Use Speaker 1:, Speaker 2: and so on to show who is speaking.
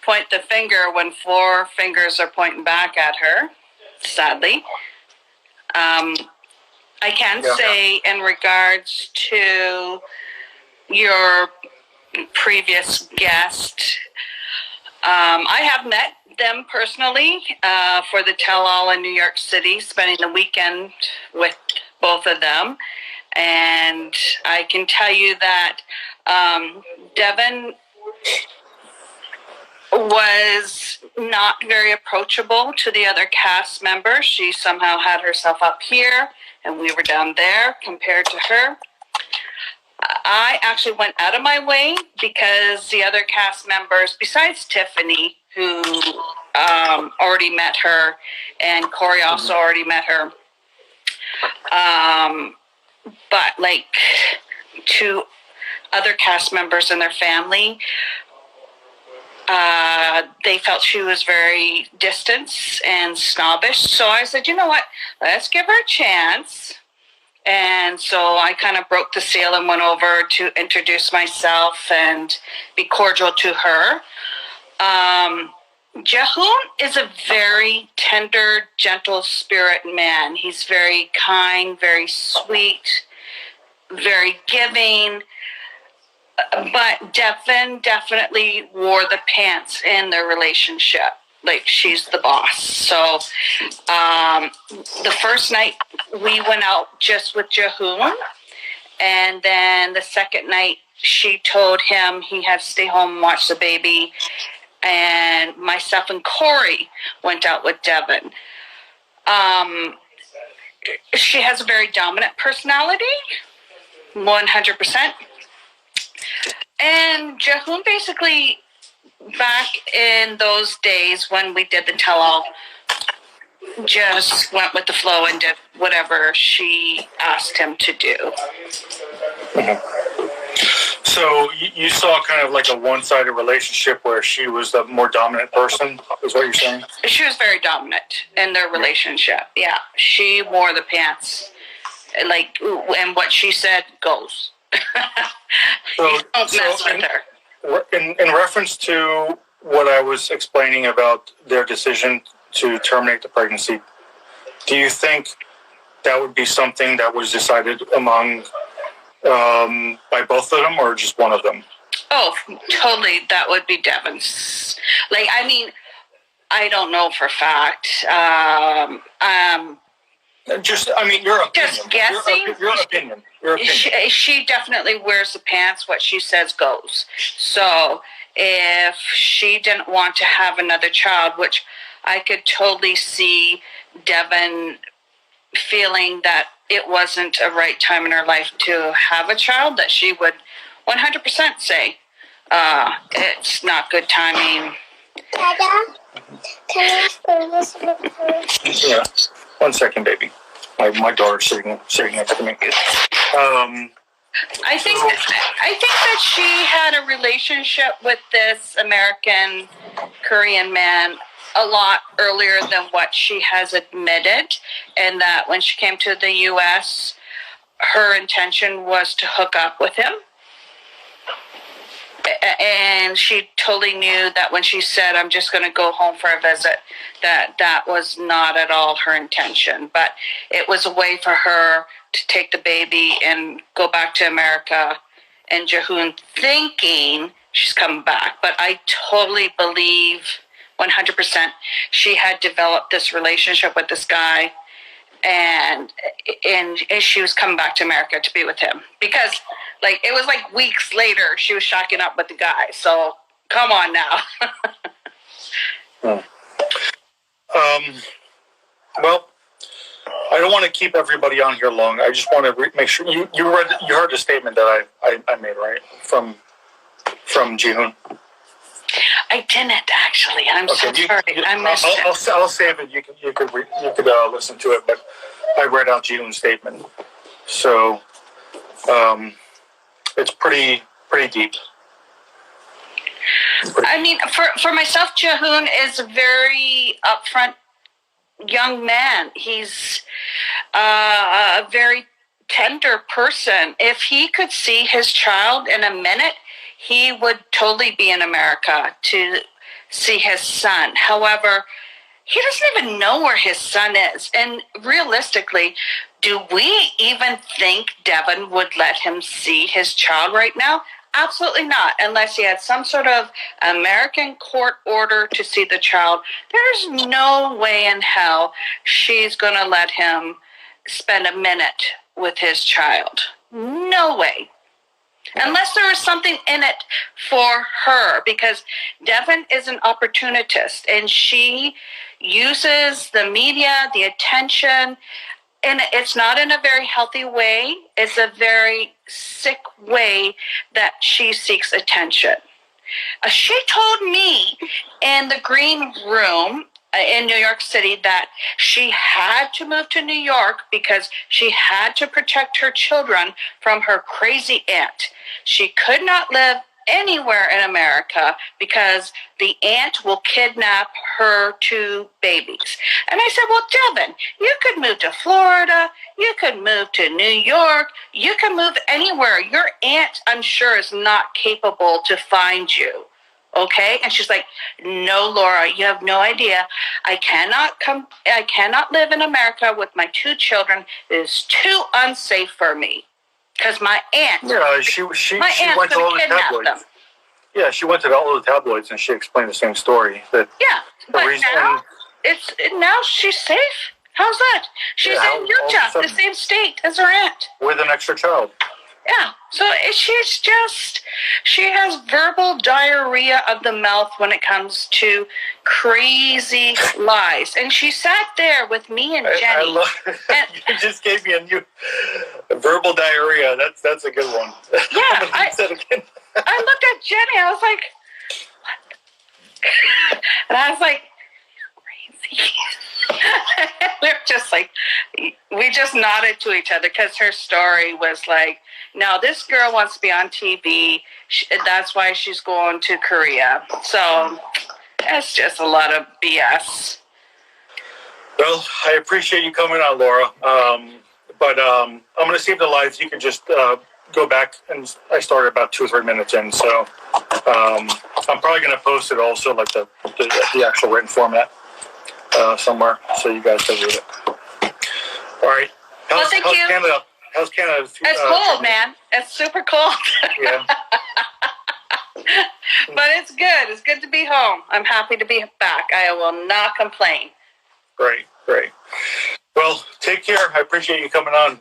Speaker 1: point the finger when 4 fingers are pointing back at her, sadly. I can say in regards to your previous guest, I have met them personally for the tell-all in New York City, spending the weekend with both of them. And I can tell you that Deavan was not very approachable to the other cast members. She somehow had herself up here, and we were down there compared to her. I actually went out of my way because the other cast members, besides Tiffany, who already met her, and Corey also already met her, but like 2 other cast members and their family, they felt she was very distant and snobbish. So I said, you know what, let's give her a chance. And so I kind of broke the seal and went over to introduce myself and be cordial to her. Jihoon is a very tender, gentle spirit man. He's very kind, very sweet, very giving. But Deavan definitely wore the pants in their relationship. Like, she's the boss. So the first night we went out just with Jihoon. And then the second night she told him he had to stay home and watch the baby. And myself and Corey went out with Deavan. She has a very dominant personality, 100%. And Jihoon basically, back in those days when we did the tell-all, just went with the flow and did whatever she asked him to do.
Speaker 2: Mm-hmm. So you saw kind of like a one-sided relationship where she was the more dominant person, is what you're saying?
Speaker 1: She was very dominant in their relationship, yeah. She wore the pants, like, and what she said goes. You don't mess with her.
Speaker 2: In reference to what I was explaining about their decision to terminate the pregnancy, do you think that would be something that was decided among by both of them or just one of them?
Speaker 1: Oh, totally. That would be Deavans. Like, I mean, I don't know for a fact.
Speaker 2: Your opinion.
Speaker 1: Just guessing.
Speaker 2: Your opinion.
Speaker 1: She definitely wears the pants. What she says goes. So if she didn't want to have another child, which I could totally see Deavan feeling that it wasn't a right time in her life to have a child, that she would 100% say, it's not good timing.
Speaker 3: Dada, can I spell this book?
Speaker 2: Yeah. 1 second, baby. My daughter's sitting next to me.
Speaker 1: I think that she had a relationship with this American Korean man a lot earlier than what she has admitted, and that when she came to the U.S., her intention was to hook up with him. And she totally knew that when she said, I'm just going to go home for a visit, that was not at all her intention. But it was a way for her to take the baby and go back to America, and Jihoon thinking she's coming back. But I totally believe 100% she had developed this relationship with this guy, and she was coming back to America to be with him. Because, like, it was like weeks later she was shacking up with the guy. So, come on now.
Speaker 2: Well, I don't want to keep everybody on here long. I just want to make sure you heard the statement that I made, right, from Jihoon.
Speaker 1: I didn't actually. I'm so sorry. I missed it.
Speaker 2: I'll save it. You could listen to it. But I read out Jihoon's statement, so it's pretty deep.
Speaker 1: I mean, for myself, Jihoon is a very upfront young man. He's a very tender person. If he could see his child in a minute, he would totally be in America to see his son. However, he doesn't even know where his son is. And realistically, do we even think Deavan would let him see his child right now? Absolutely not, unless he had some sort of American court order to see the child. There's no way in hell she's going to let him spend a minute with his child. No way. Unless there is something in it for her, because Deavan is an opportunist and she uses the media, the attention, and it's not in a very healthy way. It's a very sick way that she seeks attention. She told me in the green room in New York City that she had to move to New York because she had to protect her children from her crazy aunt. She could not live anywhere in America because the aunt will kidnap her two babies. And I said, well, Deavan, you could move to Florida. You could move to New York. You can move anywhere. Your aunt, I'm sure, is not capable to find you. Okay? And she's like, no, Laura, you have no idea. I cannot live in America with my two children. It is too unsafe for me. Because my aunt,
Speaker 2: she
Speaker 1: my
Speaker 2: went
Speaker 1: aunt's
Speaker 2: to all
Speaker 1: going to
Speaker 2: the
Speaker 1: kidnap
Speaker 2: tabloids.
Speaker 1: them.
Speaker 2: Yeah, she went to all the tabloids and she explained the same story. That
Speaker 1: Yeah, but now she's safe. How's that? She's in Utah, the same state as her aunt.
Speaker 2: With an extra child.
Speaker 1: Yeah, so she has verbal diarrhea of the mouth when it comes to crazy lies. And she sat there with me and Jenny.
Speaker 2: You just gave me a new verbal diarrhea. That's a good one.
Speaker 1: Yeah, I looked at Jenny. I was like, what? And I was like, crazy. We just nodded to each other because her story was like, no, this girl wants to be on TV. That's why she's going to Korea. So it's just a lot of BS.
Speaker 2: Well, I appreciate you coming on, Laura. But I'm going to save the lives. You can just go back, and I started about 2 or 3 minutes in. So I'm probably going to post it also, like the actual written format somewhere, so you guys can read it. All right. How's Canada? How's Canada?
Speaker 1: It's cold, man. It's super cold.
Speaker 2: Yeah.
Speaker 1: But it's good. It's good to be home. I'm happy to be back. I will not complain.
Speaker 2: Great. Well, take care. I appreciate you coming on.